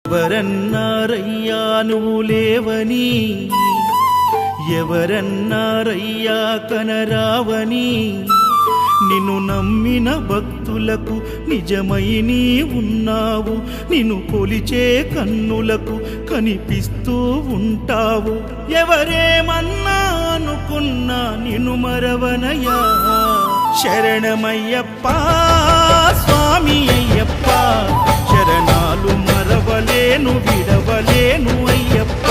ఎవరన్నారయ్యా నువ్వు లేవని, ఎవరన్నారయ్యా కనరావని, నిన్ను నమ్మిన భక్తులకు నిజమై నీ ఉన్నావు, నిన్ను కొలిచే కన్నులకు కనిపిస్తూ ఉంటావు. ఎవరేమన్నా అనుకున్నా నిన్ను మరవనయ్యా. శరణమయ్యప్ప స్వామి అయ్యప్ప, శరణాలు మరవలేను విడవలేను అయ్యప్ప.